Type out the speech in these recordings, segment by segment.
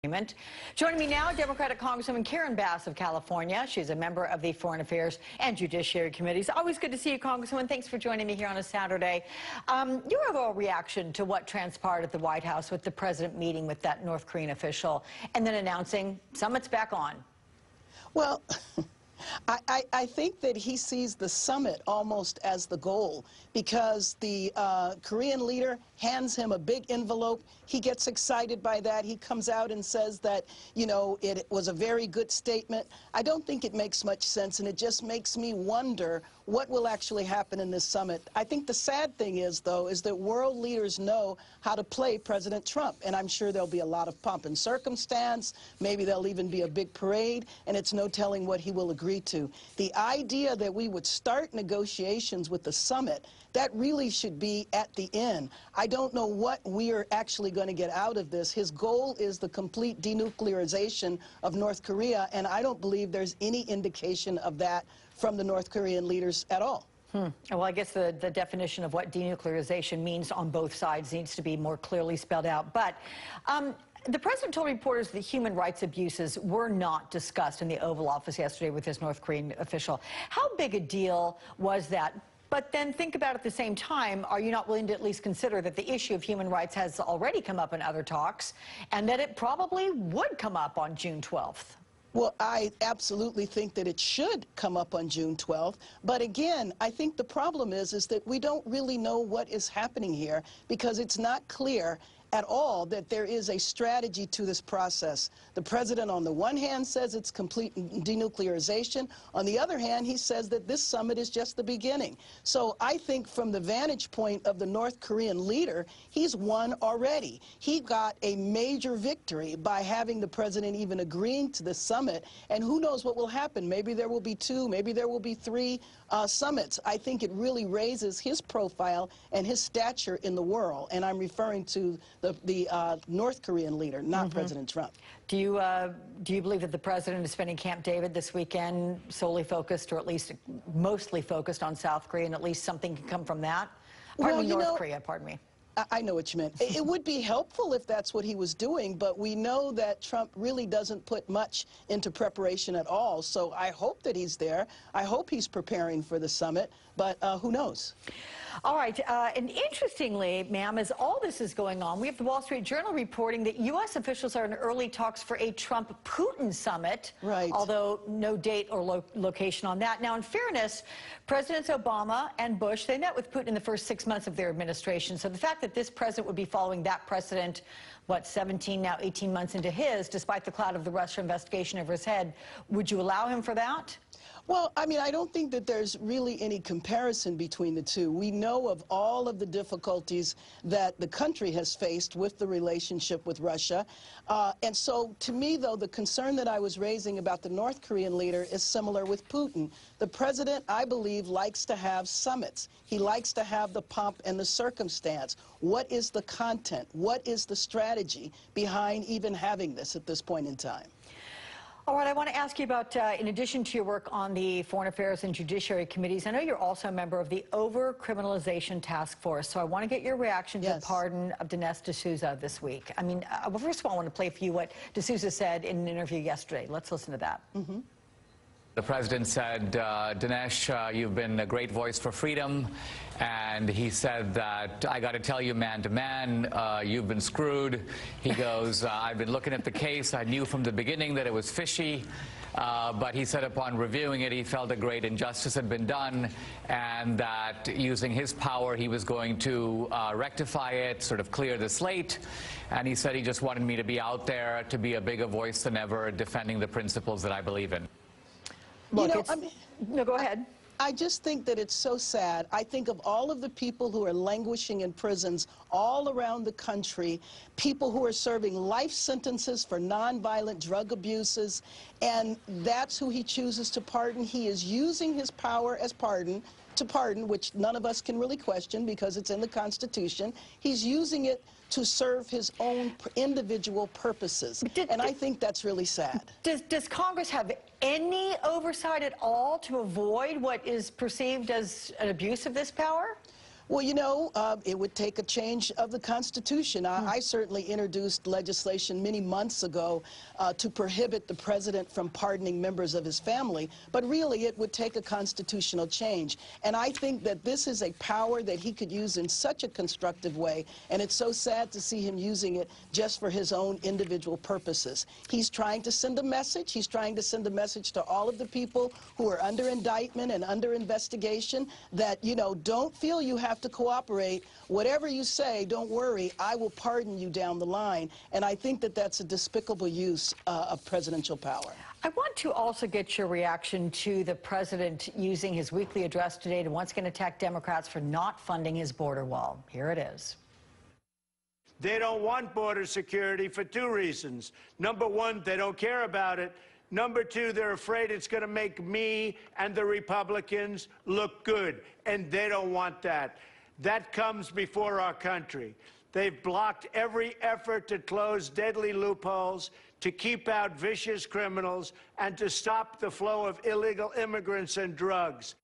Agreement. Joining me now, Democratic Congresswoman Karen Bass of California. She's a member of the Foreign Affairs and Judiciary Committees. Always good to see you, Congresswoman. Thanks for joining me here on a Saturday. Your overall reaction to what transpired at the White House with the president meeting with that North Korean official and then announcing summit's back on? Well, I think that he sees the summit almost as the goal because the Korean leader hands him a big envelope. He gets excited by that. He comes out and says that, you know, it was a very good statement. I don't think it makes much sense, and it just makes me wonder what will actually happen in this summit. I think the sad thing is, though, is that world leaders know how to play President Trump, and I'm sure there'll be a lot of pomp and circumstance. Maybe there'll even be a big parade, and it's no telling what he will agree to. The idea that we would start negotiations with the summit, that really should be at the end. I don't know what we are actually going to get out of this. His goal is the complete denuclearization of North Korea, and I don't believe there's any indication of that from the North Korean leaders at all. Well, I guess the definition of what denuclearization means on both sides needs to be more clearly spelled out. But the president told reporters that human rights abuses were not discussed in the Oval Office yesterday with this North Korean official. How big a deal was that? But then think about at the same time, are you not willing to at least consider that the issue of human rights has already come up in other talks and that it probably would come up on June 12th? Well, I absolutely think that it should come up on June 12th. But again, I think the problem is that we don't really know what is happening here because it's not clear at all that there is a strategy to this process. The president on the one hand says it's complete denuclearization. On the other hand, he says that this summit is just the beginning. So I think from the vantage point of the North Korean leader, he's won already. He got a major victory by having the president even agreeing to the summit, and who knows what will happen. Maybe there will be two, maybe there will be three summits. I think it really raises his profile and his stature in the world, and I'm referring to the North Korean leader, not President Trump. Do you believe that the president is spending Camp David this weekend solely focused, or at least mostly focused on South Korea, and at least something can come from that? North Korea, pardon me. I know what you meant. It would be helpful if that's what he was doing, but we know that Trump really doesn't put much into preparation at all. So I hope that he's there. I hope he's preparing for the summit, but who knows? All right, and interestingly, ma'am, as all this is going on, we have the Wall Street Journal reporting that U.S. officials are in early talks for a Trump-Putin summit, right, although no date or location on that. Now, in fairness, Presidents Obama and Bush, they met with Putin in the first 6 months of their administration. So the fact that this president would be following that precedent, what, 17, now 18 months into his, despite the cloud of the Russia investigation over his head, would you allow him for that? Well, I mean, I don't think that there's really any comparison between the two. We know of all of the difficulties that the country has faced with the relationship with Russia. And so, to me, though, the concern that I was raising about the North Korean leader is similar with Putin. The president, I believe, likes to have summits. He likes to have the pomp and the circumstance. What is the content? What is the strategy behind even having this at this point in time? All right, I want to ask you about, in addition to your work on the Foreign Affairs and Judiciary Committees, I know you're also a member of the Over-Criminalization Task Force, so I want to get your reaction to the pardon of Dinesh D'Souza this week. I mean, well, first of all, I want to play for you what D'Souza said in an interview yesterday. Let's listen to that. The president said, Dinesh, you've been a great voice for freedom. And he said that, I got to tell you, man to man, you've been screwed. He goes, I've been looking at the case. I knew from the beginning that it was fishy. But he said upon reviewing it, he felt a great injustice had been done, and that using his power, he was going to rectify it, sort of clear the slate. And he said he just wanted me to be out there, to be a bigger voice than ever, defending the principles that I believe in. Look, you know, no, go ahead. I just think that it's so sad. I think of all of the people who are languishing in prisons all around the country, people who are serving life sentences for nonviolent drug abuses, and that's who he chooses to pardon. He is using his power as to pardon, which none of us can really question because it's in the Constitution. He's using it to serve his own individual purposes, and I think that's really sad. Does Congress have any oversight at all to avoid what is perceived as an abuse of this power? Well, you know, it would take a change of the Constitution. I certainly introduced legislation many months ago to prohibit the president from pardoning members of his family, but really it would take a constitutional change. And I think that this is a power that he could use in such a constructive way, and it's so sad to see him using it just for his own individual purposes. He's trying to send a message. He's trying to send a message to all of the people who are under indictment and under investigation that, you know, don't feel you have to cooperate. Whatever you say, don't worry, I will pardon you down the line. And I think that that's a despicable use of presidential power. I want to also get your reaction to the president using his weekly address today to once again attack Democrats for not funding his border wall. Here it is. They don't want border security for two reasons. Number one, they don't care about it. Number two, they're afraid it's going to make me and the Republicans look good, and they don't want that. That comes before our country. They've blocked every effort to close deadly loopholes, to keep out vicious criminals, and to stop the flow of illegal immigrants and drugs.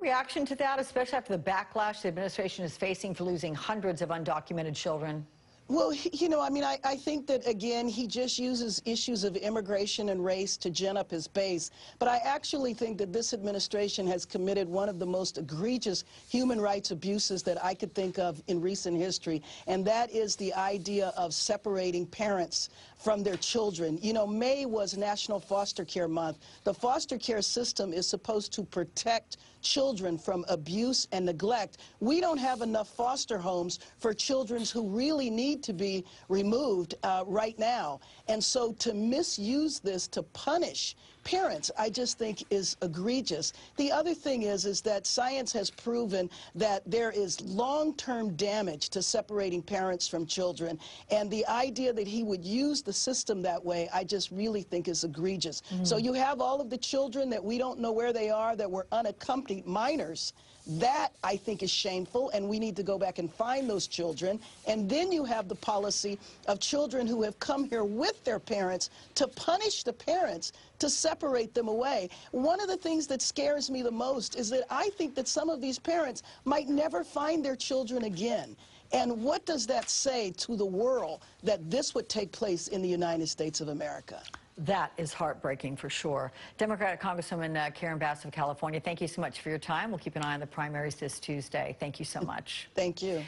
Reaction to that, especially after the backlash the administration is facing for losing hundreds of undocumented children? Well, you know, I mean, I think that, again, he just uses issues of immigration and race to gin up his base. But I actually think that this administration has committed one of the most egregious human rights abuses that I could think of in recent history, and that is the idea of separating parents from their children. You know, May was National Foster Care Month. The foster care system is supposed to protect children from abuse and neglect. We don't have enough foster homes for children who really need to be removed right now. And so to misuse this to punish parents, I just think is egregious. The other thing is that science has proven that there is long-term damage to separating parents from children. And the idea that he would use the system that way, I just really think is egregious. So you have all of the children that we don't know where they are, that were unaccompanied minors. That, I think, is shameful, and we need to go back and find those children. And then you have the policy of children who have come here with their parents to punish the parents, to separate them away. One of the things that scares me the most is that I think that some of these parents might never find their children again. And what does that say to the world that this would take place in the United States of America? That is heartbreaking for sure. Democratic Congresswoman Karen Bass of California, thank you so much for your time. We'll keep an eye on the primaries this Tuesday. Thank you so much. Thank you.